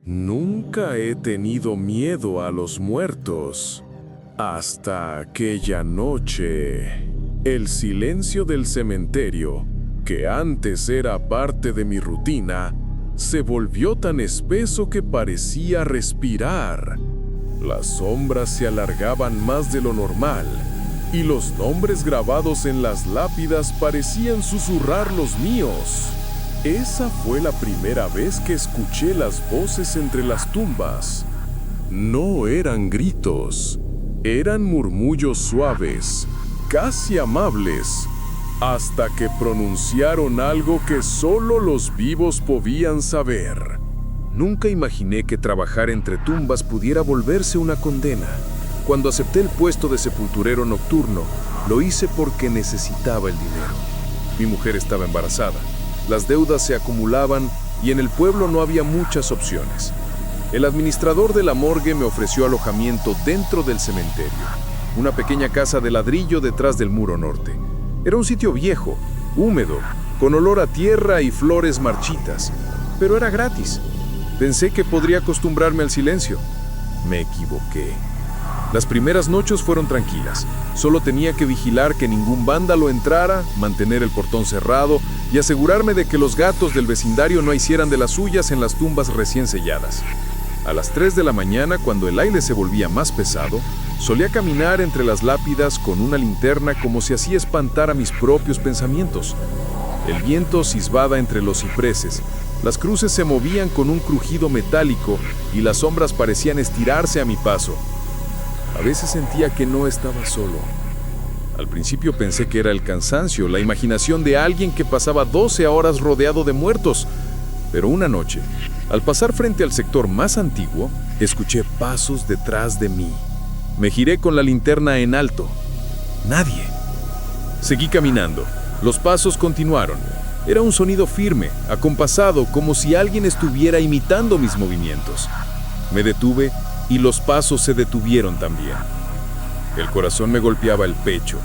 Nunca he tenido miedo a los muertos. Hasta aquella noche. El silencio del cementerio, que antes era parte de mi rutina, se volvió tan espeso que parecía respirar. Las sombras se alargaban más de lo normal, y los nombres grabados en las lápidas parecían susurrar los míos. Esa fue la primera vez que escuché las voces entre las tumbas. No eran gritos, eran murmullos suaves, casi amables, hasta que pronunciaron algo que solo los vivos podían saber. Nunca imaginé que trabajar entre tumbas pudiera volverse una condena. Cuando acepté el puesto de sepulturero nocturno, lo hice porque necesitaba el dinero. Mi mujer estaba embarazada, las deudas se acumulaban y en el pueblo no había muchas opciones. El administrador de la morgue me ofreció alojamiento dentro del cementerio, una pequeña casa de ladrillo detrás del muro norte. Era un sitio viejo, húmedo, con olor a tierra y flores marchitas, pero era gratis. Pensé que podría acostumbrarme al silencio. Me equivoqué. Las primeras noches fueron tranquilas. Solo tenía que vigilar que ningún vándalo entrara, mantener el portón cerrado y asegurarme de que los gatos del vecindario no hicieran de las suyas en las tumbas recién selladas. A las 3 de la mañana, cuando el aire se volvía más pesado, solía caminar entre las lápidas con una linterna como si así espantara mis propios pensamientos. El viento sisbaba entre los cipreses, las cruces se movían con un crujido metálico y las sombras parecían estirarse a mi paso. A veces sentía que no estaba solo. Al principio pensé que era el cansancio, la imaginación de alguien que pasaba 12 horas rodeado de muertos. Pero una noche, al pasar frente al sector más antiguo, escuché pasos detrás de mí. Me giré con la linterna en alto. Nadie. Seguí caminando. Los pasos continuaron. Era un sonido firme, acompasado, como si alguien estuviera imitando mis movimientos. Me detuve y los pasos se detuvieron también. El corazón me golpeaba el pecho.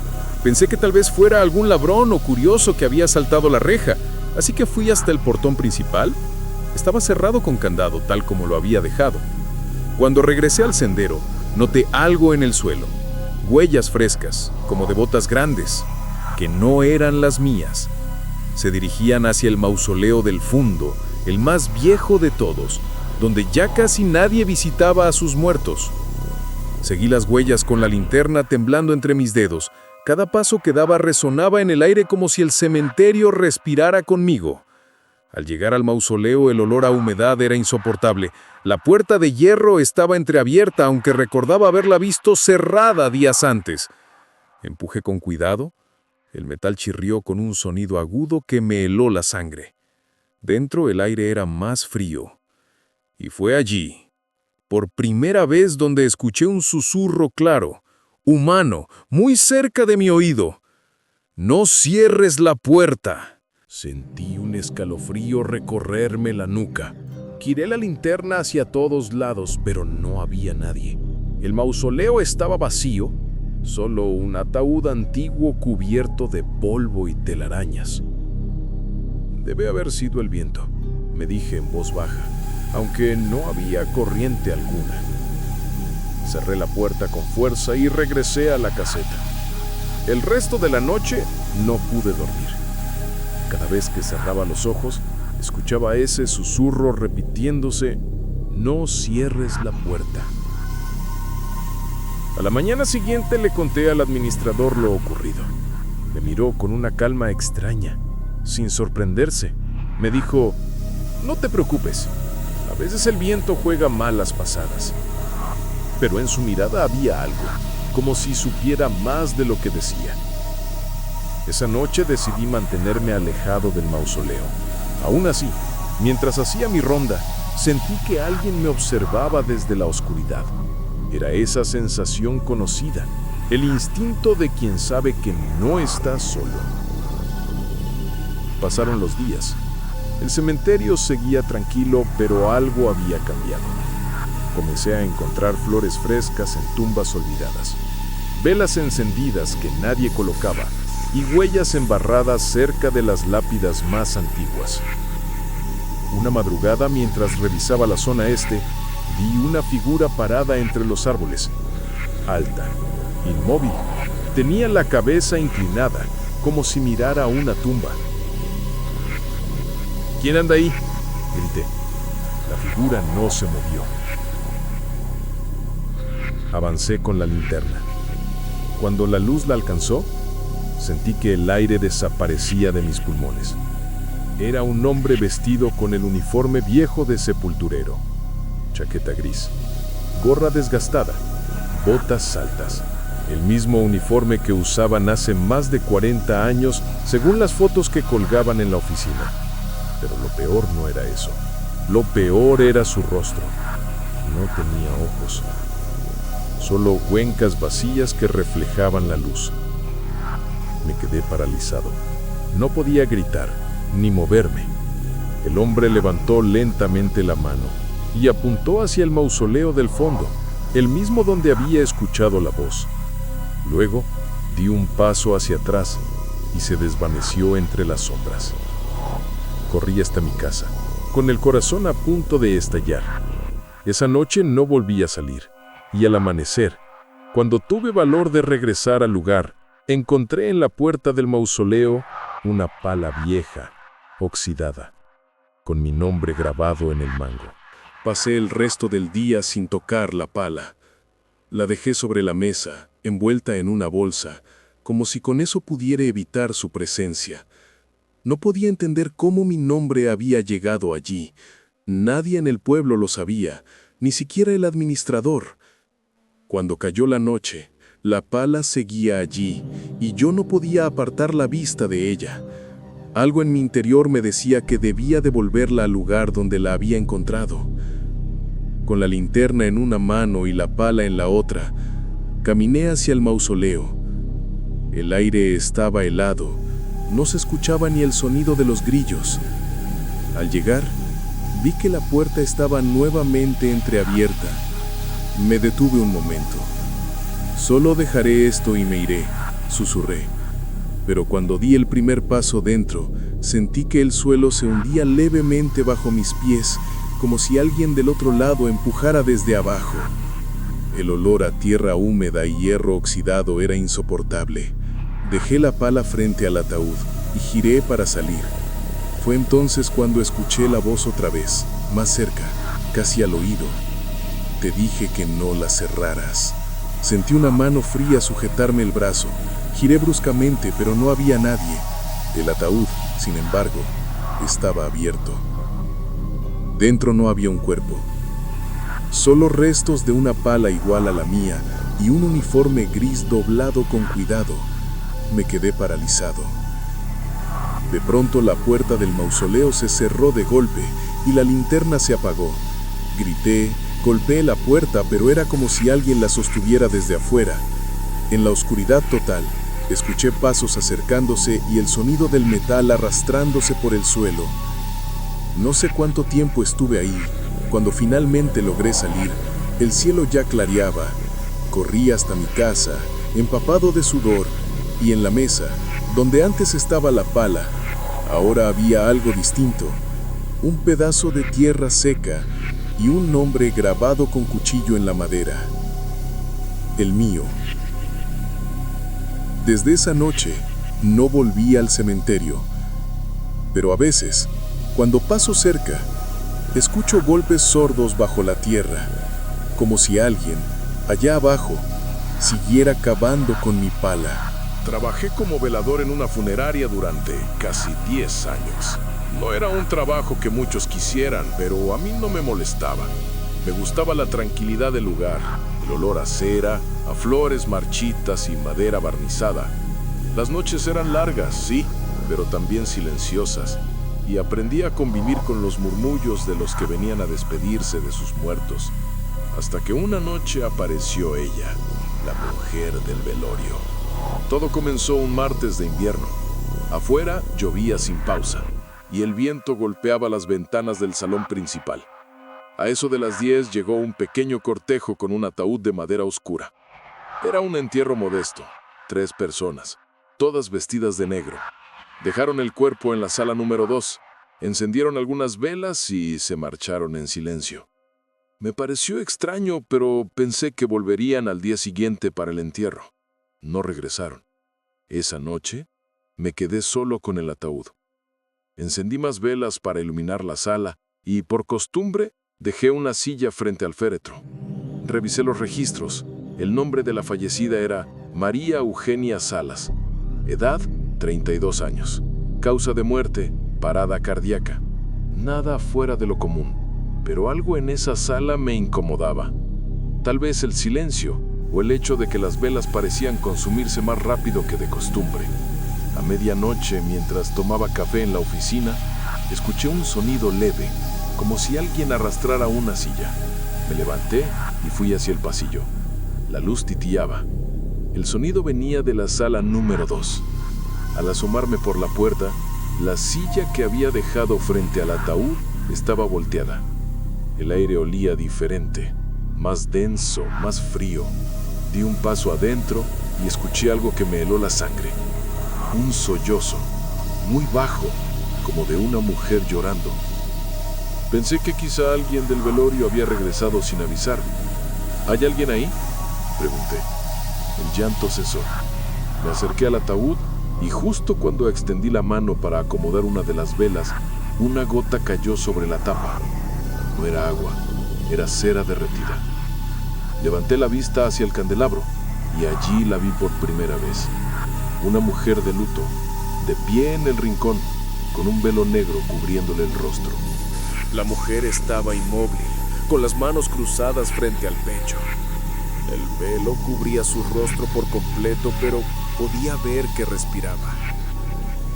Pensé que tal vez fuera algún ladrón o curioso que había saltado la reja, así que fui hasta el portón principal. Estaba cerrado con candado, tal como lo había dejado. Cuando regresé al sendero, noté algo en el suelo. Huellas frescas, como de botas grandes, que no eran las mías. Se dirigían hacia el mausoleo del Fundo, el más viejo de todos, donde ya casi nadie visitaba a sus muertos. Seguí las huellas con la linterna temblando entre mis dedos. Cada paso que daba resonaba en el aire como si el cementerio respirara conmigo. Al llegar al mausoleo, el olor a humedad era insoportable. La puerta de hierro estaba entreabierta, aunque recordaba haberla visto cerrada días antes. Empujé con cuidado. El metal chirrió con un sonido agudo que me heló la sangre. Dentro el aire era más frío. Y fue allí, por primera vez, donde escuché un susurro claro, humano, muy cerca de mi oído. «No cierres la puerta». Sentí un escalofrío recorrerme la nuca. Giré la linterna hacia todos lados, pero no había nadie. El mausoleo estaba vacío, solo un ataúd antiguo cubierto de polvo y telarañas. Debe haber sido el viento, me dije en voz baja, aunque no había corriente alguna. Cerré la puerta con fuerza y regresé a la caseta. El resto de la noche no pude dormir. Cada vez que cerraba los ojos, escuchaba ese susurro repitiéndose: «No cierres la puerta». A la mañana siguiente le conté al administrador lo ocurrido. Me miró con una calma extraña, sin sorprenderse. Me dijo: «No te preocupes. A veces el viento juega malas pasadas». Pero en su mirada había algo, como si supiera más de lo que decía. Esa noche decidí mantenerme alejado del mausoleo. Aún así, mientras hacía mi ronda, sentí que alguien me observaba desde la oscuridad. Era esa sensación conocida, el instinto de quien sabe que no está solo. Pasaron los días. El cementerio seguía tranquilo, pero algo había cambiado. Comencé a encontrar flores frescas en tumbas olvidadas, velas encendidas que nadie colocaba y huellas embarradas cerca de las lápidas más antiguas. Una madrugada, mientras revisaba la zona este, vi una figura parada entre los árboles. Alta, inmóvil, tenía la cabeza inclinada, como si mirara a una tumba. ¿Quién anda ahí?, grité. La figura no se movió. Avancé con la linterna. Cuando la luz la alcanzó, sentí que el aire desaparecía de mis pulmones. Era un hombre vestido con el uniforme viejo de sepulturero. Chaqueta gris, gorra desgastada, botas altas. El mismo uniforme que usaban hace más de 40 años, según las fotos que colgaban en la oficina. Pero lo peor no era eso. Lo peor era su rostro. No tenía ojos, solo cuencas vacías que reflejaban la luz. Me quedé paralizado. No podía gritar, ni moverme. El hombre levantó lentamente la mano y apuntó hacia el mausoleo del fondo, el mismo donde había escuchado la voz. Luego, dio un paso hacia atrás y se desvaneció entre las sombras. Corrí hasta mi casa, con el corazón a punto de estallar. Esa noche no volví a salir, y al amanecer, cuando tuve valor de regresar al lugar, encontré en la puerta del mausoleo una pala vieja, oxidada, con mi nombre grabado en el mango. Pasé el resto del día sin tocar la pala. La dejé sobre la mesa, envuelta en una bolsa, como si con eso pudiera evitar su presencia. No podía entender cómo mi nombre había llegado allí. Nadie en el pueblo lo sabía, ni siquiera el administrador. Cuando cayó la noche, la pala seguía allí, y yo no podía apartar la vista de ella. Algo en mi interior me decía que debía devolverla al lugar donde la había encontrado. Con la linterna en una mano y la pala en la otra, caminé hacia el mausoleo. El aire estaba helado, no se escuchaba ni el sonido de los grillos. Al llegar, vi que la puerta estaba nuevamente entreabierta. Me detuve un momento. «Solo dejaré esto y me iré», susurré. Pero cuando di el primer paso dentro, sentí que el suelo se hundía levemente bajo mis pies, como si alguien del otro lado empujara desde abajo. El olor a tierra húmeda y hierro oxidado era insoportable. Dejé la pala frente al ataúd y giré para salir. Fue entonces cuando escuché la voz otra vez, más cerca, casi al oído. «Te dije que no la cerraras». Sentí una mano fría sujetarme el brazo. Giré bruscamente, pero no había nadie. El ataúd, sin embargo, estaba abierto. Dentro no había un cuerpo, solo restos de una pala igual a la mía y un uniforme gris doblado con cuidado. Me quedé paralizado. De pronto la puerta del mausoleo se cerró de golpe y la linterna se apagó. Grité, golpeé la puerta, pero era como si alguien la sostuviera desde afuera. En la oscuridad total, escuché pasos acercándose y el sonido del metal arrastrándose por el suelo. No sé cuánto tiempo estuve ahí. Cuando finalmente logré salir, el cielo ya clareaba. Corrí hasta mi casa, empapado de sudor, y en la mesa, donde antes estaba la pala, ahora había algo distinto. Un pedazo de tierra seca y un nombre grabado con cuchillo en la madera. El mío. Desde esa noche, no volví al cementerio. Pero a veces, cuando paso cerca, escucho golpes sordos bajo la tierra, como si alguien, allá abajo, siguiera cavando con mi pala. Trabajé como velador en una funeraria durante casi 10 años. No era un trabajo que muchos quisieran, pero a mí no me molestaba. Me gustaba la tranquilidad del lugar, el olor a cera, a flores marchitas y madera barnizada. Las noches eran largas, sí, pero también silenciosas, y aprendí a convivir con los murmullos de los que venían a despedirse de sus muertos, hasta que una noche apareció ella, la mujer del velorio. Todo comenzó un martes de invierno. Afuera llovía sin pausa, y el viento golpeaba las ventanas del salón principal. A eso de las 10 llegó un pequeño cortejo con un ataúd de madera oscura. Era un entierro modesto, 3 personas, todas vestidas de negro. Dejaron el cuerpo en la sala número 2. Encendieron algunas velas y se marcharon en silencio. Me pareció extraño, pero pensé que volverían al día siguiente para el entierro. No regresaron. Esa noche me quedé solo con el ataúd. Encendí más velas para iluminar la sala y, por costumbre, dejé una silla frente al féretro. Revisé los registros. El nombre de la fallecida era María Eugenia Salas. Edad, 32 años. Causa de muerte, parada cardíaca. Nada fuera de lo común, pero algo en esa sala me incomodaba. Tal vez el silencio o el hecho de que las velas parecían consumirse más rápido que de costumbre. A medianoche, mientras tomaba café en la oficina, escuché un sonido leve, como si alguien arrastrara una silla. Me levanté y fui hacia el pasillo. La luz titiaba. El sonido venía de la sala número 2. Al asomarme por la puerta, la silla que había dejado frente al ataúd estaba volteada. El aire olía diferente, más denso, más frío. Di un paso adentro y escuché algo que me heló la sangre. Un sollozo, muy bajo, como de una mujer llorando. Pensé que quizá alguien del velorio había regresado sin avisar. ¿Hay alguien ahí?, pregunté. El llanto cesó. Me acerqué al ataúd y justo cuando extendí la mano para acomodar una de las velas, una gota cayó sobre la tapa. No era agua, era cera derretida. Levanté la vista hacia el candelabro y allí la vi por primera vez. Una mujer de luto, de pie en el rincón, con un velo negro cubriéndole el rostro. La mujer estaba inmóvil, con las manos cruzadas frente al pecho. El velo cubría su rostro por completo, pero podía ver que respiraba.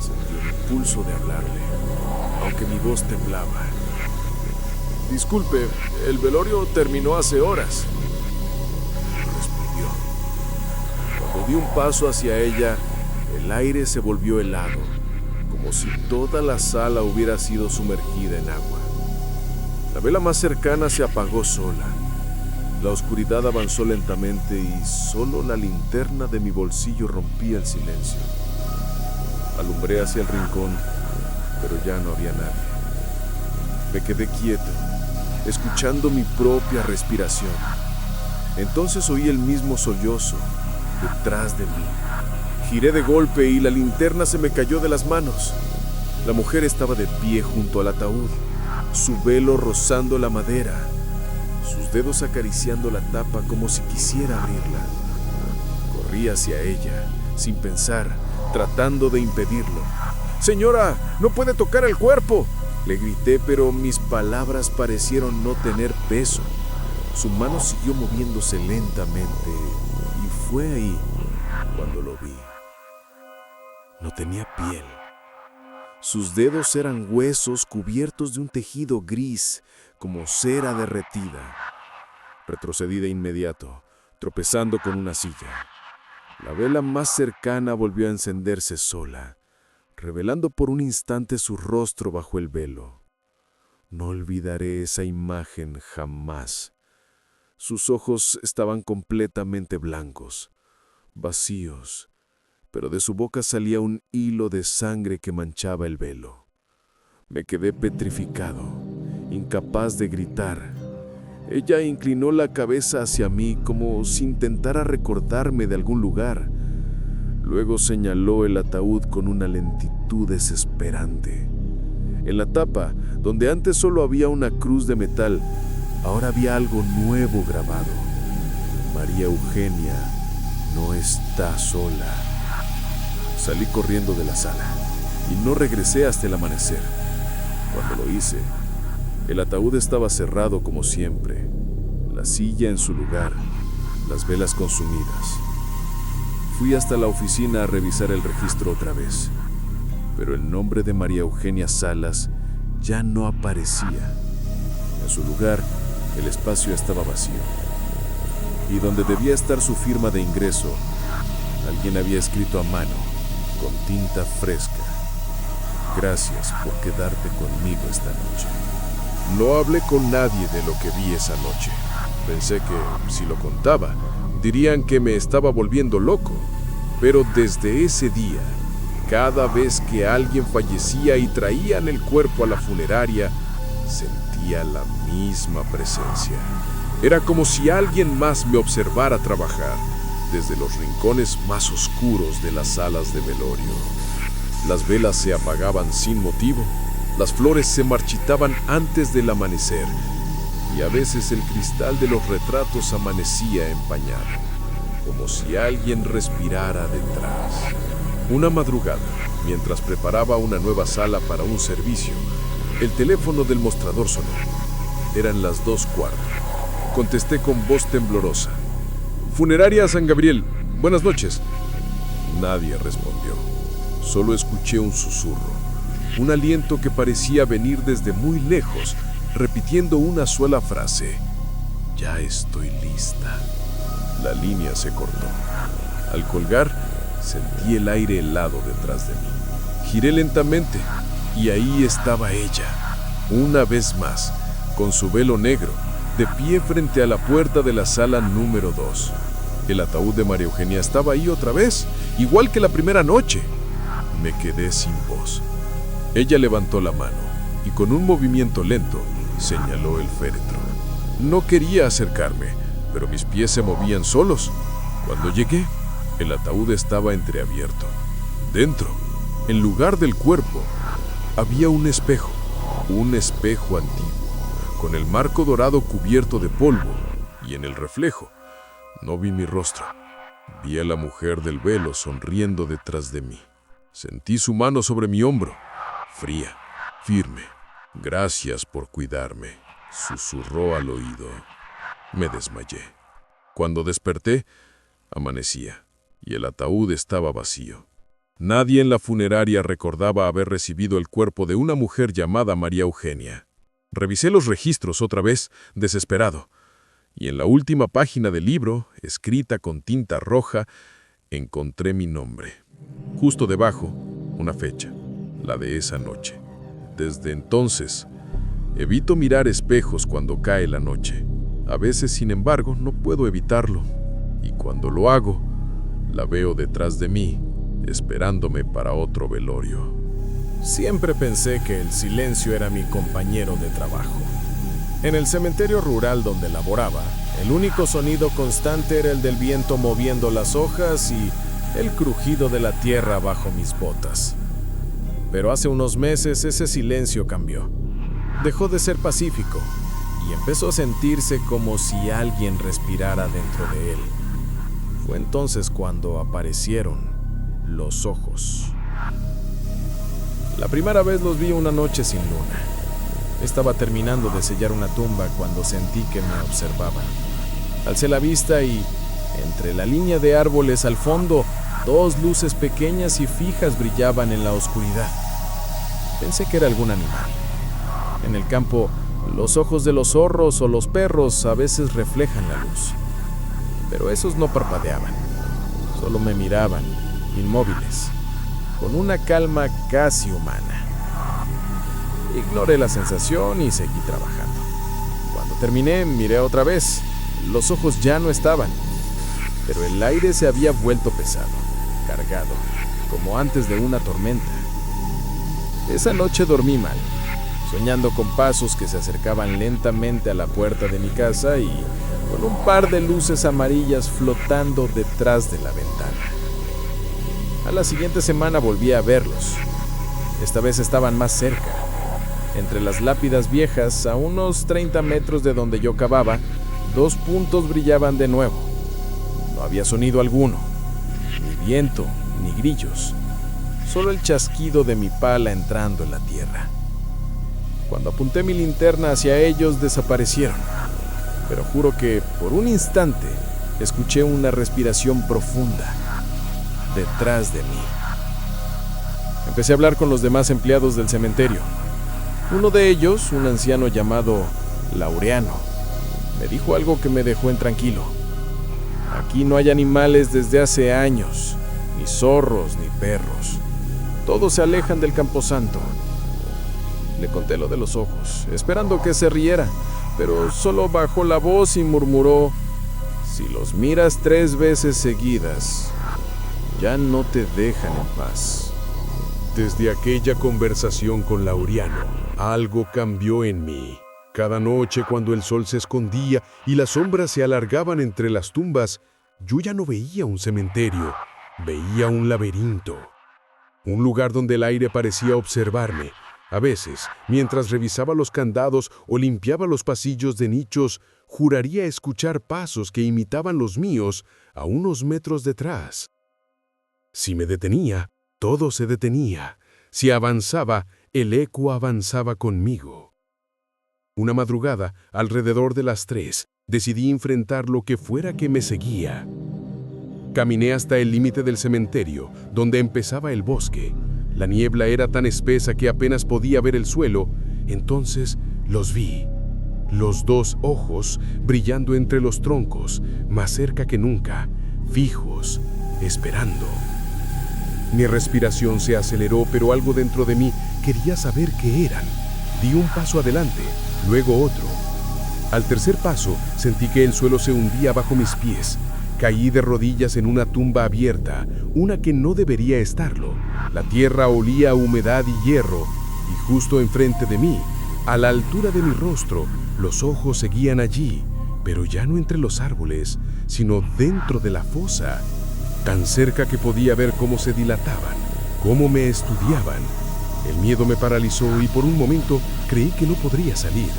Sentí el impulso de hablarle, aunque mi voz temblaba. «Disculpe, el velorio terminó hace horas», respondió. Cuando di un paso hacia ella, el aire se volvió helado, como si toda la sala hubiera sido sumergida en agua. La vela más cercana se apagó sola. La oscuridad avanzó lentamente y solo la linterna de mi bolsillo rompía el silencio. Alumbré hacia el rincón, pero ya no había nadie. Me quedé quieto, escuchando mi propia respiración. Entonces oí el mismo sollozo detrás de mí. Giré de golpe y la linterna se me cayó de las manos. La mujer estaba de pie junto al ataúd, su velo rozando la madera, sus dedos acariciando la tapa como si quisiera abrirla. Corrí hacia ella, sin pensar, tratando de impedirlo. «Señora, no puede tocar el cuerpo», le grité, pero mis palabras parecieron no tener peso. Su mano siguió moviéndose lentamente y fue ahí cuando lo vi. No tenía piel. Sus dedos eran huesos cubiertos de un tejido gris, como cera derretida. Retrocedí de inmediato, tropezando con una silla. La vela más cercana volvió a encenderse sola, revelando por un instante su rostro bajo el velo. No olvidaré esa imagen jamás. Sus ojos estaban completamente blancos, vacíos, pero de su boca salía un hilo de sangre que manchaba el velo. Me quedé petrificado, incapaz de gritar. Ella inclinó la cabeza hacia mí como si intentara recordarme de algún lugar. Luego señaló el ataúd con una lentitud desesperante. En la tapa, donde antes solo había una cruz de metal, ahora había algo nuevo grabado. María Eugenia no está sola. Salí corriendo de la sala y no regresé hasta el amanecer. Cuando lo hice, el ataúd estaba cerrado como siempre, la silla en su lugar, las velas consumidas. Fui hasta la oficina a revisar el registro otra vez, pero el nombre de María Eugenia Salas ya no aparecía. En su lugar, el espacio estaba vacío. Y donde debía estar su firma de ingreso, alguien había escrito a mano, con tinta fresca: «Gracias por quedarte conmigo esta noche». No hablé con nadie de lo que vi esa noche. Pensé que, si lo contaba, dirían que me estaba volviendo loco. Pero desde ese día, Cada vez que alguien fallecía y traían el cuerpo a la funeraria, sentía la misma presencia. Era como si alguien más me observara trabajar desde los rincones más oscuros de las salas de velorio. Las velas se apagaban sin motivo, las flores se marchitaban antes del amanecer y a veces el cristal de los retratos amanecía empañado, como si alguien respirara detrás. Una madrugada, mientras preparaba una nueva sala para un servicio, el teléfono del mostrador sonó. Eran las 2:15. Contesté con voz temblorosa. «Funeraria San Gabriel, buenas noches». Nadie respondió. Solo escuché un susurro, un aliento que parecía venir desde muy lejos, repitiendo una sola frase: «Ya estoy lista». La línea se cortó. Al colgar, sentí el aire helado detrás de mí. Giré lentamente y ahí estaba ella, una vez más, con su velo negro, de pie frente a la puerta de la sala número 2. El ataúd de María Eugenia estaba ahí otra vez, igual que la primera noche. Me quedé sin voz. Ella levantó la mano y con un movimiento lento señaló el féretro. No quería acercarme, pero mis pies se movían solos. Cuando llegué, el ataúd estaba entreabierto. Dentro, en lugar del cuerpo, había un espejo antiguo, con el marco dorado cubierto de polvo, y en el reflejo no vi mi rostro. Vi a la mujer del velo sonriendo detrás de mí. Sentí su mano sobre mi hombro, fría, firme. «Gracias por cuidarme», susurró al oído. Me desmayé. Cuando desperté, amanecía, y el ataúd estaba vacío. Nadie en la funeraria recordaba haber recibido el cuerpo de una mujer llamada María Eugenia. Revisé los registros otra vez, desesperado, y en la última página del libro, escrita con tinta roja, encontré mi nombre. Justo debajo, una fecha, la de esa noche. Desde entonces, evito mirar espejos cuando cae la noche. A veces, sin embargo, no puedo evitarlo, y cuando lo hago, la veo detrás de mí, esperándome para otro velorio. Siempre pensé que el silencio era mi compañero de trabajo. En el cementerio rural donde laboraba, el único sonido constante era el del viento moviendo las hojas y el crujido de la tierra bajo mis botas. Pero hace unos meses ese silencio cambió. Dejó de ser pacífico y empezó a sentirse como si alguien respirara dentro de él. Fue entonces cuando aparecieron los ojos. La primera vez los vi una noche sin luna. Estaba terminando de sellar una tumba cuando sentí que me observaban. Alcé la vista y, entre la línea de árboles al fondo, 2 luces pequeñas y fijas brillaban en la oscuridad. Pensé que era algún animal. En el campo, los ojos de los zorros o los perros a veces reflejan la luz. Pero esos no parpadeaban. Solo me miraban, inmóviles, con una calma casi humana. Ignoré la sensación y seguí trabajando. Cuando terminé, miré otra vez. Los ojos ya no estaban, pero el aire se había vuelto pesado, cargado, como antes de una tormenta. Esa noche dormí mal, soñando con pasos que se acercaban lentamente a la puerta de mi casa y con un par de luces amarillas flotando detrás de la ventana. A la siguiente semana volví a verlos. Esta vez estaban más cerca. Entre las lápidas viejas, a unos 30 metros de donde yo cavaba, 2 puntos brillaban de nuevo. No había sonido alguno, ni viento, ni grillos, solo el chasquido de mi pala entrando en la tierra. Cuando apunté mi linterna hacia ellos, desaparecieron, pero juro que por un instante escuché una respiración profunda detrás de mí. Empecé a hablar con los demás empleados del cementerio. Uno de ellos, un anciano llamado Laureano, me dijo algo que me dejó intranquilo. Aquí no hay animales desde hace años, ni zorros ni perros. Todos se alejan del camposanto. Le conté lo de los ojos, esperando que se riera, pero solo bajó la voz y murmuró: si los miras 3 veces seguidas, ya no te dejan en paz. Desde aquella conversación con Laureano, algo cambió en mí. Cada noche, cuando el sol se escondía y las sombras se alargaban entre las tumbas, yo ya no veía un cementerio, veía un laberinto. Un lugar donde el aire parecía observarme. A veces, mientras revisaba los candados o limpiaba los pasillos de nichos, juraría escuchar pasos que imitaban los míos a unos metros detrás. Si me detenía, todo se detenía. Si avanzaba, el eco avanzaba conmigo. Una madrugada, alrededor de las 3, decidí enfrentar lo que fuera que me seguía. Caminé hasta el límite del cementerio, donde empezaba el bosque. La niebla era tan espesa que apenas podía ver el suelo. Entonces los vi. Los 2 ojos brillando entre los troncos, más cerca que nunca, fijos, esperando. Mi respiración se aceleró, pero algo dentro de mí quería saber qué eran. Di un paso adelante, luego otro. Al tercer paso, sentí que el suelo se hundía bajo mis pies. Caí de rodillas en una tumba abierta, una que no debería estarlo. La tierra olía a humedad y hierro, y justo enfrente de mí, a la altura de mi rostro, los ojos seguían allí, pero ya no entre los árboles, sino dentro de la fosa. Tan cerca que podía ver cómo se dilataban, cómo me estudiaban. El miedo me paralizó y por un momento creí que no podría salir.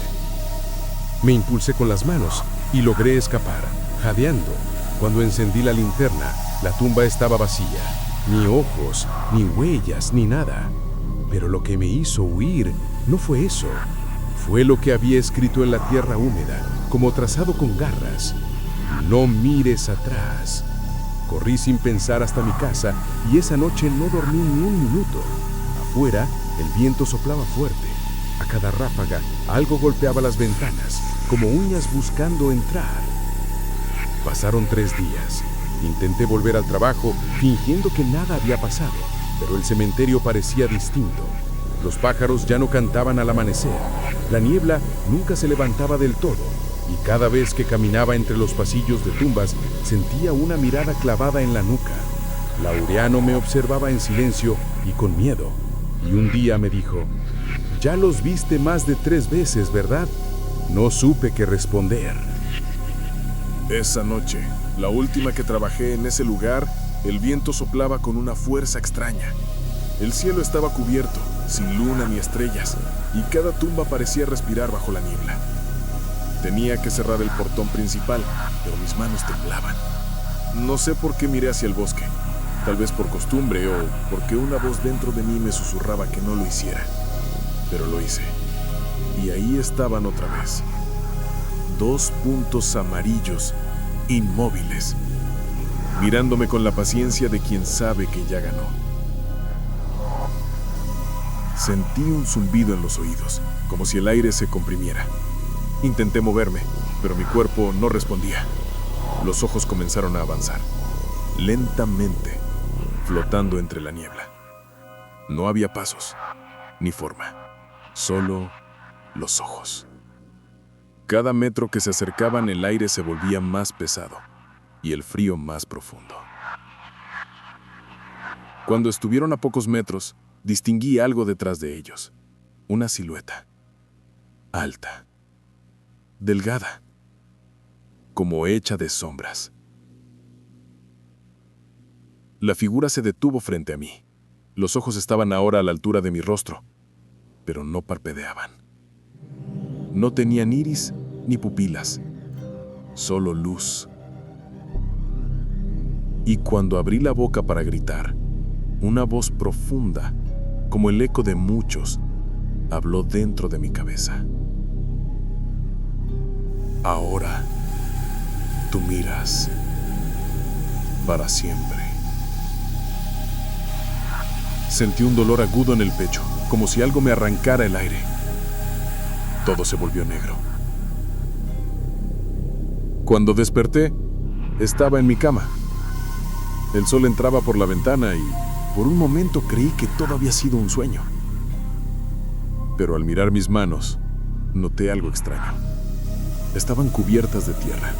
Me impulsé con las manos y logré escapar, jadeando. Cuando encendí la linterna, la tumba estaba vacía. Ni ojos, ni huellas, ni nada. Pero lo que me hizo huir no fue eso. Fue lo que había escrito en la tierra húmeda, como trazado con garras. No mires atrás. Corrí sin pensar hasta mi casa y esa noche no dormí ni un minuto. Afuera, el viento soplaba fuerte. A cada ráfaga, algo golpeaba las ventanas, como uñas buscando entrar. Pasaron 3 días. Intenté volver al trabajo, fingiendo que nada había pasado, pero el cementerio parecía distinto. Los pájaros ya no cantaban al amanecer. La niebla nunca se levantaba del todo. Y cada vez que caminaba entre los pasillos de tumbas, sentía una mirada clavada en la nuca. Laureano me observaba en silencio y con miedo. Y un día me dijo, «Ya los viste más de 3 veces, ¿verdad?» No supe qué responder. Esa noche, la última que trabajé en ese lugar, el viento soplaba con una fuerza extraña. El cielo estaba cubierto, sin luna ni estrellas, y cada tumba parecía respirar bajo la niebla. Tenía que cerrar el portón principal, pero mis manos temblaban. No sé por qué miré hacia el bosque, tal vez por costumbre o porque una voz dentro de mí me susurraba que no lo hiciera. Pero lo hice, y ahí estaban otra vez. 2 puntos amarillos, inmóviles, mirándome con la paciencia de quien sabe que ya ganó. Sentí un zumbido en los oídos, como si el aire se comprimiera. Intenté moverme, pero mi cuerpo no respondía. Los ojos comenzaron a avanzar, lentamente, flotando entre la niebla. No había pasos, ni forma, solo los ojos. Cada metro que se acercaban, el aire se volvía más pesado y el frío más profundo. Cuando estuvieron a pocos metros, distinguí algo detrás de ellos. Una silueta, alta, delgada, como hecha de sombras. La figura se detuvo frente a mí. Los ojos estaban ahora a la altura de mi rostro, pero no parpadeaban. No tenían iris ni pupilas, solo luz. Y cuando abrí la boca para gritar, una voz profunda, como el eco de muchos, habló dentro de mi cabeza. Ahora, tú miras para siempre. Sentí un dolor agudo en el pecho, como si algo me arrancara el aire. Todo se volvió negro. Cuando desperté, estaba en mi cama. El sol entraba por la ventana y por un momento creí que todo había sido un sueño. Pero al mirar mis manos, noté algo extraño. Estaban cubiertas de tierra.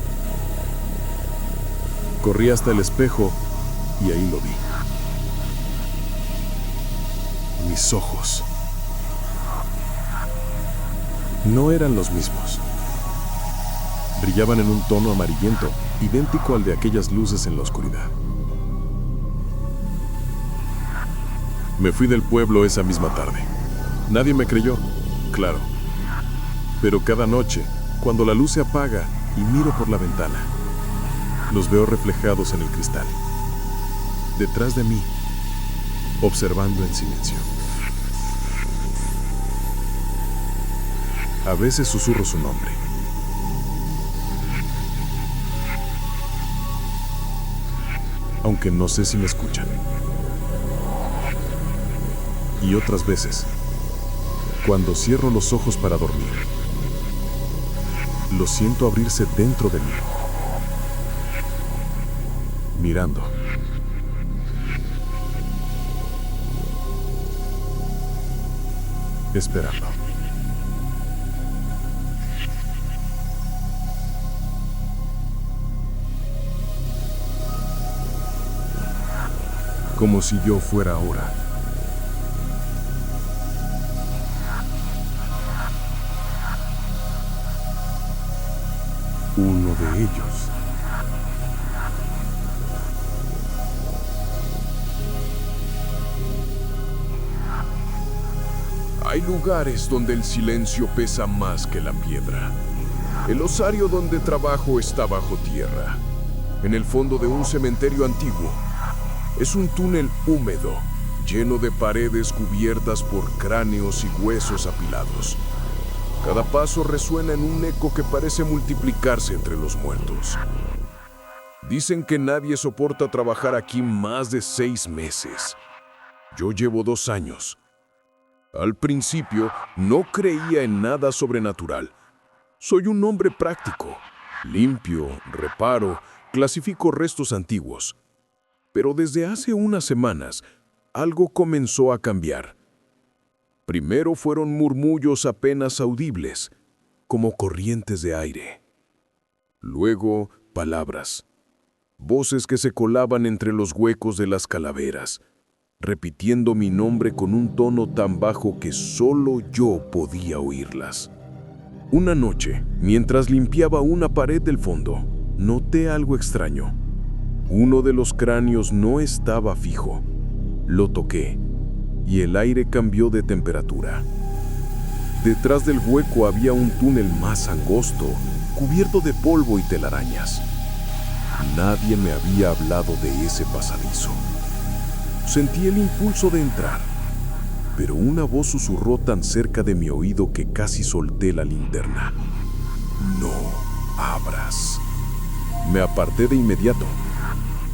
Corrí hasta el espejo y ahí lo vi. mis ojos no eran los mismos. Brillaban en un tono amarillento, idéntico al de aquellas luces en la oscuridad. Me fui del pueblo esa misma tarde. Nadie me creyó, claro. Pero cada noche, cuando la luz se apaga y miro por la ventana, los veo reflejados en el cristal, detrás de mí, observando en silencio. A veces susurro su nombre. Aunque no sé si me escuchan. Y otras veces, cuando cierro los ojos para dormir, lo siento abrirse dentro de mí, mirando. Esperando. Como si yo fuera ahora. Uno de ellos. Hay lugares donde el silencio pesa más que la piedra. El osario donde trabajo está bajo tierra, en el fondo de un cementerio antiguo. Es un túnel húmedo, lleno de paredes cubiertas por cráneos y huesos apilados. Cada paso resuena en un eco que parece multiplicarse entre los muertos. Dicen que nadie soporta trabajar aquí más de 6 meses. Yo llevo 2 años. Al principio no creía en nada sobrenatural. Soy un hombre práctico. Limpio, reparo, clasifico restos antiguos. Pero desde hace unas semanas, algo comenzó a cambiar. Primero fueron murmullos apenas audibles, como corrientes de aire. Luego, palabras. Voces que se colaban entre los huecos de las calaveras, repitiendo mi nombre con un tono tan bajo que solo yo podía oírlas. Una noche, mientras limpiaba una pared del fondo, noté algo extraño. Uno de los cráneos no estaba fijo. Lo toqué y el aire cambió de temperatura. Detrás del hueco había un túnel más angosto, cubierto de polvo y telarañas. Nadie me había hablado de ese pasadizo. Sentí el impulso de entrar, pero una voz susurró tan cerca de mi oído que casi solté la linterna. No abras. Me aparté de inmediato.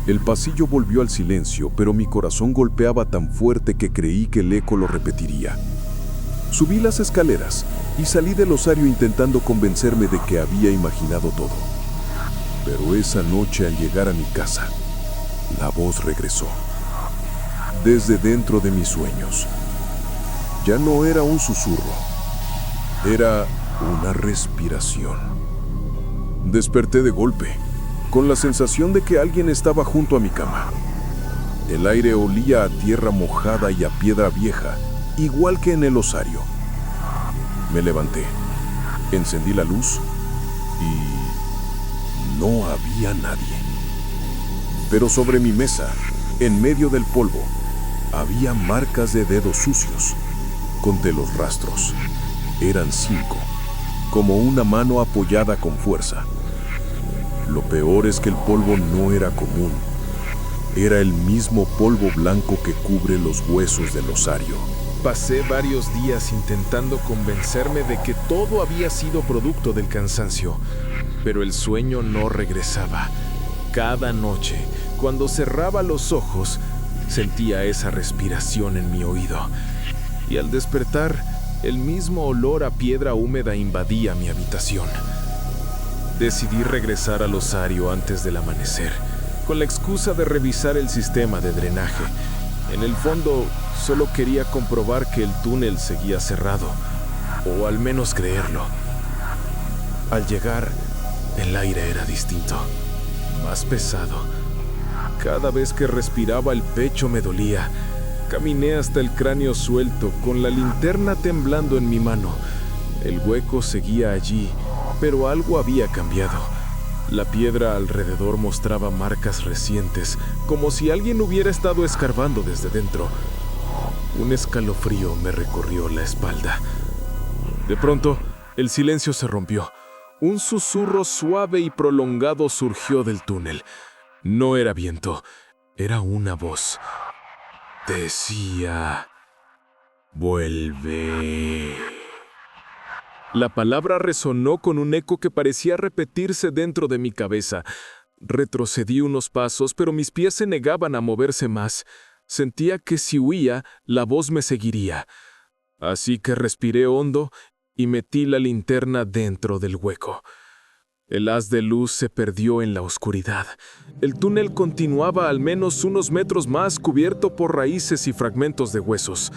El pasillo volvió al silencio, pero mi corazón golpeaba tan fuerte que creí que el eco lo repetiría. Subí las escaleras y salí del osario intentando convencerme de que había imaginado todo. Pero esa noche, al llegar a mi casa, la voz regresó. Desde dentro de mis sueños. Ya no era un susurro. Era una respiración. Desperté de golpe, con la sensación de que alguien estaba junto a mi cama. El aire olía a tierra mojada y a piedra vieja, igual que en el osario. Me levanté, encendí la luz y no había nadie. Pero sobre mi mesa, en medio del polvo, había marcas de dedos sucios. Conté los rastros. Eran 5, como una mano apoyada con fuerza. Lo peor es que el polvo no era común. Era el mismo polvo blanco que cubre los huesos del osario. Pasé varios días intentando convencerme de que todo había sido producto del cansancio, pero el sueño no regresaba. Cada noche, cuando cerraba los ojos, sentía esa respiración en mi oído. Y al despertar, el mismo olor a piedra húmeda invadía mi habitación. Decidí regresar al osario antes del amanecer, con la excusa de revisar el sistema de drenaje. En el fondo, solo quería comprobar que el túnel seguía cerrado, o al menos creerlo. Al llegar, el aire era distinto, más pesado. Cada vez que respiraba, el pecho me dolía, Caminé hasta el cráneo suelto, con la linterna temblando en mi mano. El hueco seguía allí, pero algo había cambiado. La piedra alrededor mostraba marcas recientes, como si alguien hubiera estado escarbando desde dentro. Un escalofrío me recorrió la espalda. De pronto, el silencio se rompió. Un susurro suave y prolongado surgió del túnel. No era viento, era una voz. Decía: «Vuelve». La palabra resonó con un eco que parecía repetirse dentro de mi cabeza. Retrocedí unos pasos, pero mis pies se negaban a moverse más. Sentía que si huía, la voz me seguiría. Así que respiré hondo y metí la linterna dentro del hueco. El haz de luz se perdió en la oscuridad. El túnel continuaba al menos unos metros más, cubierto por raíces y fragmentos de huesos.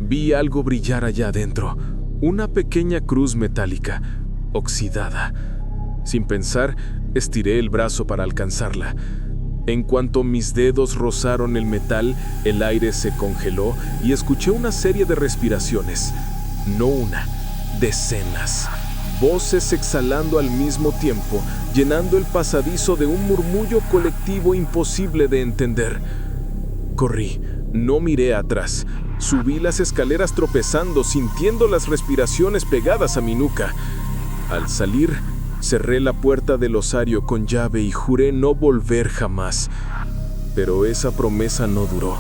Vi algo brillar allá adentro, una pequeña cruz metálica, oxidada. Sin pensar, estiré el brazo para alcanzarla. En cuanto mis dedos rozaron el metal, el aire se congeló y escuché una serie de respiraciones. No una, decenas. Voces exhalando al mismo tiempo, llenando el pasadizo de un murmullo colectivo imposible de entender. Corrí, no miré atrás. Subí las escaleras tropezando, sintiendo las respiraciones pegadas a mi nuca. Al salir, cerré la puerta del osario con llave y juré no volver jamás. Pero esa promesa no duró,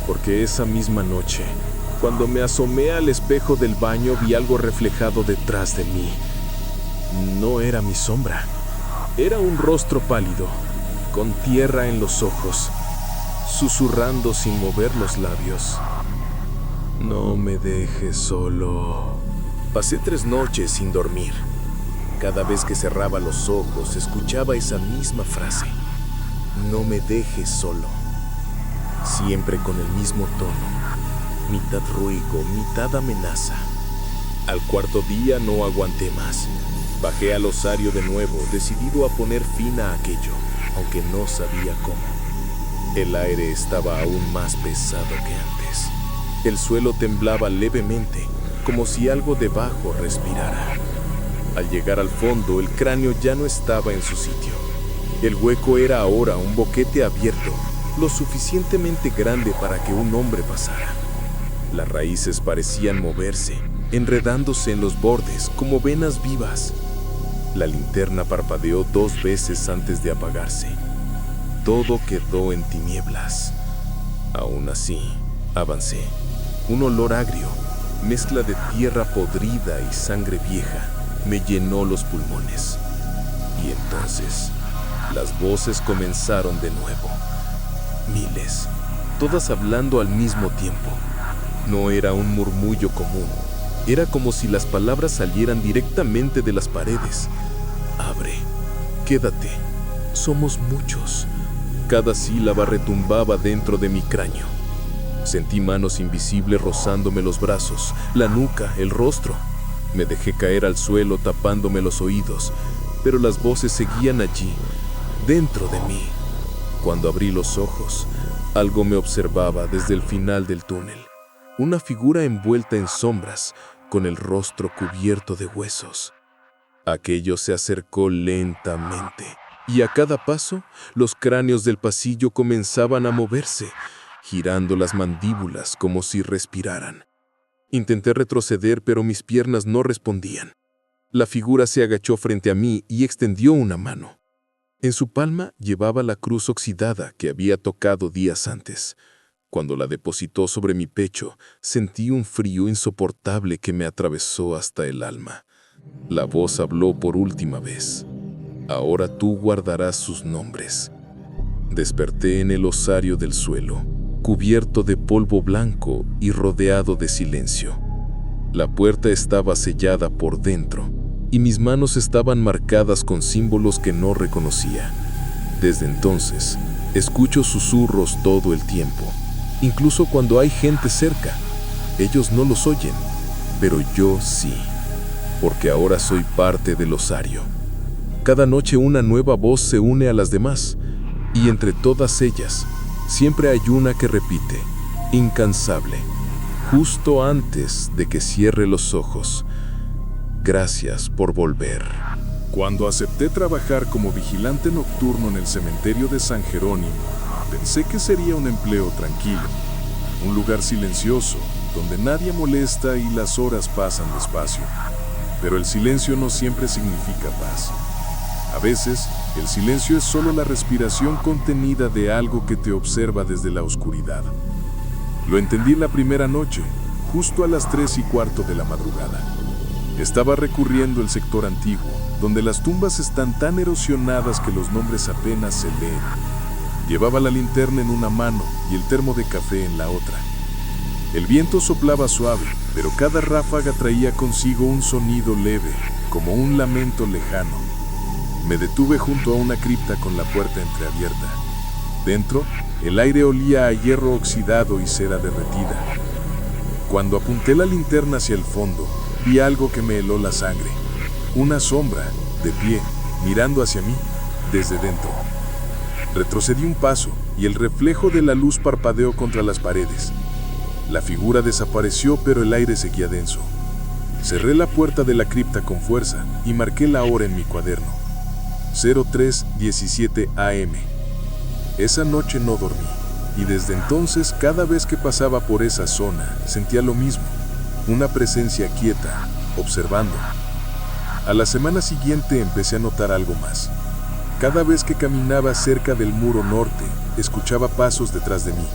porque esa misma noche, cuando me asomé al espejo del baño, vi algo reflejado detrás de mí. No era mi sombra. Era un rostro pálido, con tierra en los ojos, susurrando sin mover los labios. «No me dejes solo». Pasé 3 noches sin dormir. Cada vez que cerraba los ojos, escuchaba esa misma frase. «No me dejes solo». Siempre con el mismo tono. Mitad ruego, mitad amenaza. Al 4.º día no aguanté más. Bajé al osario de nuevo, decidido a poner fin a aquello, aunque no sabía cómo. El aire estaba aún más pesado que antes. El suelo temblaba levemente, como si algo debajo respirara. Al llegar al fondo, el cráneo ya no estaba en su sitio. El hueco era ahora un boquete abierto, lo suficientemente grande para que un hombre pasara. Las raíces parecían moverse, enredándose en los bordes como venas vivas. La linterna parpadeó 2 veces antes de apagarse. Todo quedó en tinieblas. Aún así, avancé. Un olor agrio, mezcla de tierra podrida y sangre vieja, me llenó los pulmones. Y entonces, las voces comenzaron de nuevo. Miles, todas hablando al mismo tiempo. No era un murmullo común. Era como si las palabras salieran directamente de las paredes. «Abre, quédate, somos muchos». Cada sílaba retumbaba dentro de mi cráneo. Sentí manos invisibles rozándome los brazos, la nuca, el rostro. Me dejé caer al suelo tapándome los oídos, pero las voces seguían allí, dentro de mí. Cuando abrí los ojos, algo me observaba desde el final del túnel. Una figura envuelta en sombras, con el rostro cubierto de huesos. Aquello se acercó lentamente, y a cada paso, los cráneos del pasillo comenzaban a moverse, girando las mandíbulas como si respiraran. Intenté retroceder, pero mis piernas no respondían. La figura se agachó frente a mí y extendió una mano. En su palma llevaba la cruz oxidada que había tocado días antes. Cuando la depositó sobre mi pecho, sentí un frío insoportable que me atravesó hasta el alma. La voz habló por última vez. «Ahora tú guardarás sus nombres». Desperté en el osario del suelo, cubierto de polvo blanco y rodeado de silencio. La puerta estaba sellada por dentro, y mis manos estaban marcadas con símbolos que no reconocía. Desde entonces, escucho susurros todo el tiempo. Incluso cuando hay gente cerca, ellos no los oyen, pero yo sí, porque ahora soy parte del osario. Cada noche una nueva voz se une a las demás, y entre todas ellas, siempre hay una que repite: incansable, justo antes de que cierre los ojos. Gracias por volver. Cuando acepté trabajar como vigilante nocturno en el cementerio de San Jerónimo, pensé que sería un empleo tranquilo, un lugar silencioso, donde nadie molesta y las horas pasan despacio. Pero el silencio no siempre significa paz. A veces, el silencio es solo la respiración contenida de algo que te observa desde la oscuridad. Lo entendí la primera noche, justo a las 3:15 de la madrugada. Estaba recorriendo el sector antiguo, donde las tumbas están tan erosionadas que los nombres apenas se leen. Llevaba la linterna en una mano y el termo de café en la otra. El viento soplaba suave, pero cada ráfaga traía consigo un sonido leve, como un lamento lejano. Me detuve junto a una cripta con la puerta entreabierta. Dentro, el aire olía a hierro oxidado y cera derretida. Cuando apunté la linterna hacia el fondo, vi algo que me heló la sangre. Una sombra, de pie, mirando hacia mí, desde dentro. Retrocedí un paso y el reflejo de la luz parpadeó contra las paredes. La figura desapareció, pero el aire seguía denso. Cerré la puerta de la cripta con fuerza y marqué la hora en mi cuaderno. 03:17 AM. Esa noche no dormí, y desde entonces, cada vez que pasaba por esa zona, sentía lo mismo, una presencia quieta, observando. A la semana siguiente empecé a notar algo más. Cada vez que caminaba cerca del muro norte, escuchaba pasos detrás de mí,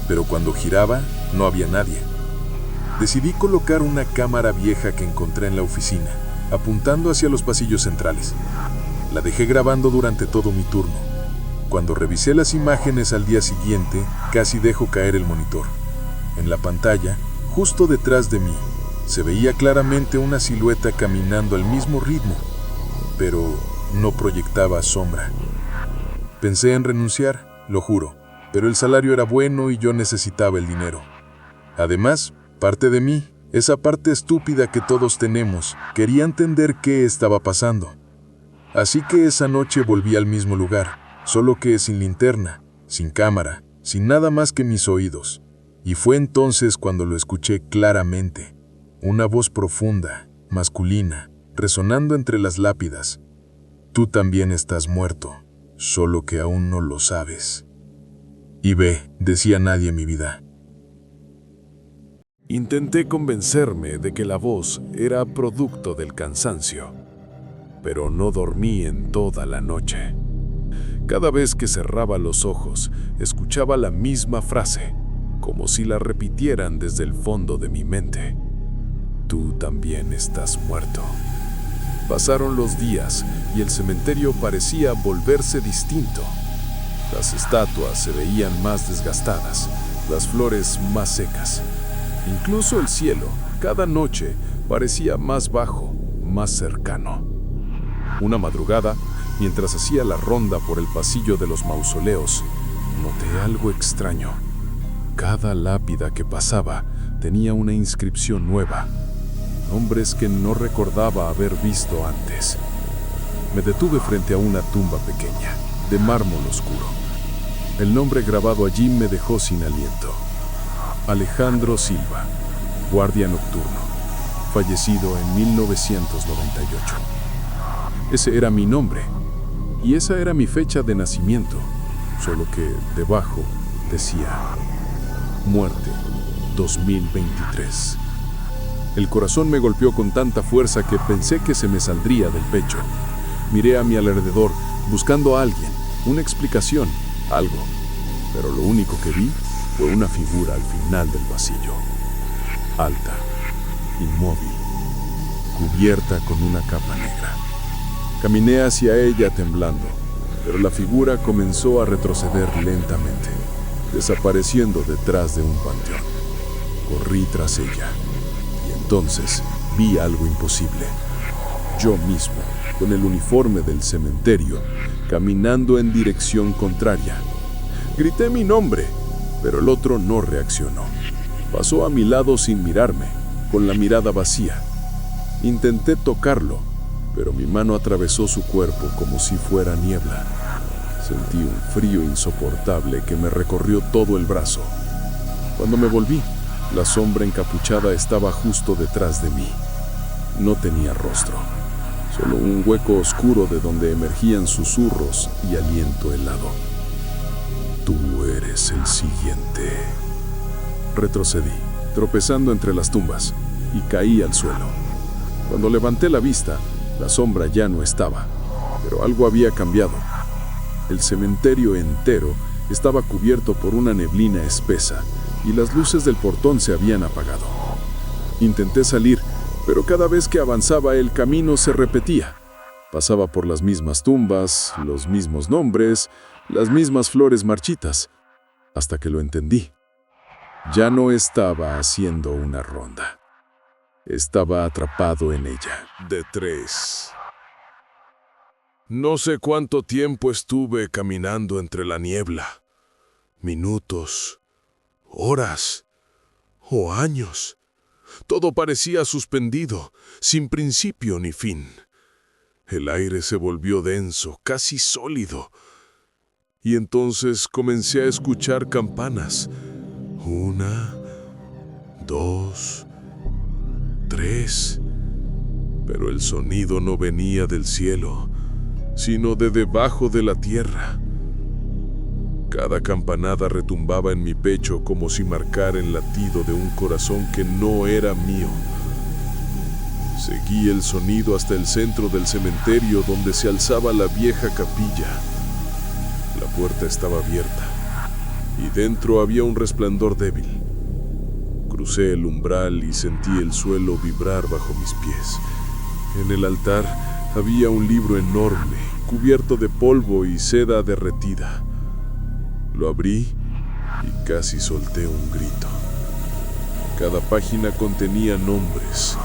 pero cuando giraba, no había nadie. Decidí colocar una cámara vieja que encontré en la oficina, apuntando hacia los pasillos centrales. La dejé grabando durante todo mi turno. Cuando revisé las imágenes al día siguiente, casi dejo caer el monitor. En la pantalla, justo detrás de mí, se veía claramente una silueta caminando al mismo ritmo, pero no proyectaba sombra. Pensé en renunciar, lo juro, pero el salario era bueno y yo necesitaba el dinero. Además, parte de mí, esa parte estúpida que todos tenemos, quería entender qué estaba pasando. Así que esa noche volví al mismo lugar, solo que sin linterna, sin cámara, sin nada más que mis oídos. Y fue entonces cuando lo escuché claramente. Una voz profunda, masculina, resonando entre las lápidas. Tú también estás muerto, solo que aún no lo sabes. Y ve, decía nadie en mi vida. Intenté convencerme de que la voz era producto del cansancio, pero no dormí en toda la noche. Cada vez que cerraba los ojos, escuchaba la misma frase, como si la repitieran desde el fondo de mi mente. Tú también estás muerto. Pasaron los días y el cementerio parecía volverse distinto. Las estatuas se veían más desgastadas, las flores más secas. Incluso el cielo, cada noche, parecía más bajo, más cercano. Una madrugada, mientras hacía la ronda por el pasillo de los mausoleos, noté algo extraño. Cada lápida que pasaba tenía una inscripción nueva, nombres que no recordaba haber visto antes. Me detuve frente a una tumba pequeña, de mármol oscuro. El nombre grabado allí me dejó sin aliento. Alejandro Silva, guardia nocturno, fallecido en 1998. Ese era mi nombre, y esa era mi fecha de nacimiento, solo que debajo decía Muerte 2023. El corazón me golpeó con tanta fuerza que pensé que se me saldría del pecho. Miré a mi alrededor, buscando a alguien, una explicación, algo. Pero lo único que vi fue una figura al final del pasillo. Alta, inmóvil, cubierta con una capa negra. Caminé hacia ella temblando, pero la figura comenzó a retroceder lentamente, desapareciendo detrás de un panteón. Corrí tras ella. Entonces vi algo imposible. Yo mismo, con el uniforme del cementerio, caminando en dirección contraria. Grité mi nombre, pero el otro no reaccionó. Pasó a mi lado sin mirarme, con la mirada vacía. Intenté tocarlo, pero mi mano atravesó su cuerpo como si fuera niebla. Sentí un frío insoportable que me recorrió todo el brazo. Cuando me volví, la sombra encapuchada estaba justo detrás de mí. No tenía rostro, solo un hueco oscuro de donde emergían susurros y aliento helado. Tú eres el siguiente. Retrocedí, tropezando entre las tumbas, y caí al suelo. Cuando levanté la vista, la sombra ya no estaba, pero algo había cambiado. El cementerio entero estaba cubierto por una neblina espesa y las luces del portón se habían apagado. Intenté salir, pero cada vez que avanzaba el camino se repetía. Pasaba por las mismas tumbas, los mismos nombres, las mismas flores marchitas, hasta que lo entendí. Ya no estaba haciendo una ronda. Estaba atrapado en ella. De 3. No sé cuánto tiempo estuve caminando entre la niebla. Minutos, horas o años. Todo parecía suspendido, sin principio ni fin. El aire se volvió denso, casi sólido. Y entonces comencé a escuchar campanas. 1, 2, 3. Pero el sonido no venía del cielo, sino de debajo de la tierra. Cada campanada retumbaba en mi pecho como si marcara el latido de un corazón que no era mío. Seguí el sonido hasta el centro del cementerio donde se alzaba la vieja capilla. La puerta estaba abierta y dentro había un resplandor débil. Crucé el umbral y sentí el suelo vibrar bajo mis pies. En el altar había un libro enorme, cubierto de polvo y seda derretida. Lo abrí y casi solté un grito. Cada página contenía nombres,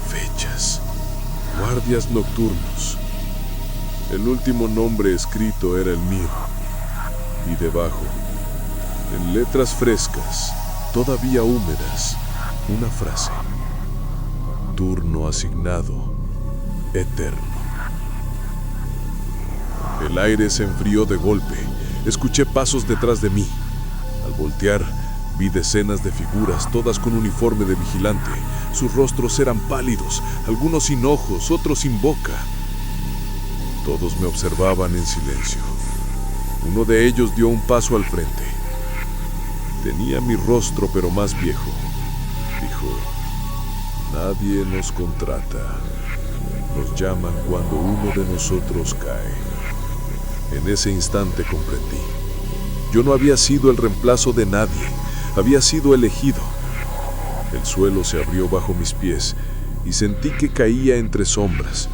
fechas, guardias nocturnos. El último nombre escrito era el mío. Y debajo, en letras frescas, todavía húmedas, una frase. Turno asignado, eterno. El aire se enfrió de golpe. Escuché pasos detrás de mí. Al voltear, vi decenas de figuras, todas con uniforme de vigilante. Sus rostros eran pálidos, algunos sin ojos, otros sin boca. Todos me observaban en silencio. Uno de ellos dio un paso al frente. Tenía mi rostro, pero más viejo. Dijo: nadie nos contrata. Nos llaman cuando uno de nosotros cae. En ese instante comprendí. Yo no había sido el reemplazo de nadie. Había sido elegido. El suelo se abrió bajo mis pies y sentí que caía entre sombras.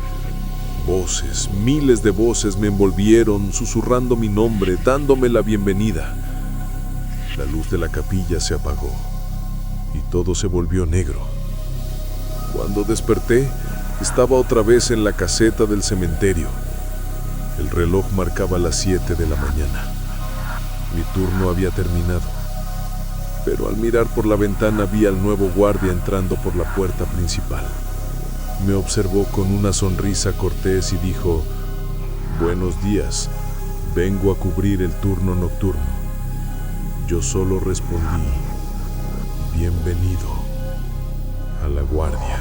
Voces, miles de voces me envolvieron, susurrando mi nombre, dándome la bienvenida. La luz de la capilla se apagó y todo se volvió negro. Cuando desperté, estaba otra vez en la caseta del cementerio. El reloj marcaba las 7 de la mañana. Mi turno había terminado. Pero al mirar por la ventana vi al nuevo guardia entrando por la puerta principal. Me observó con una sonrisa cortés y dijo: buenos días, vengo a cubrir el turno nocturno. Yo solo respondí: bienvenido a la guardia.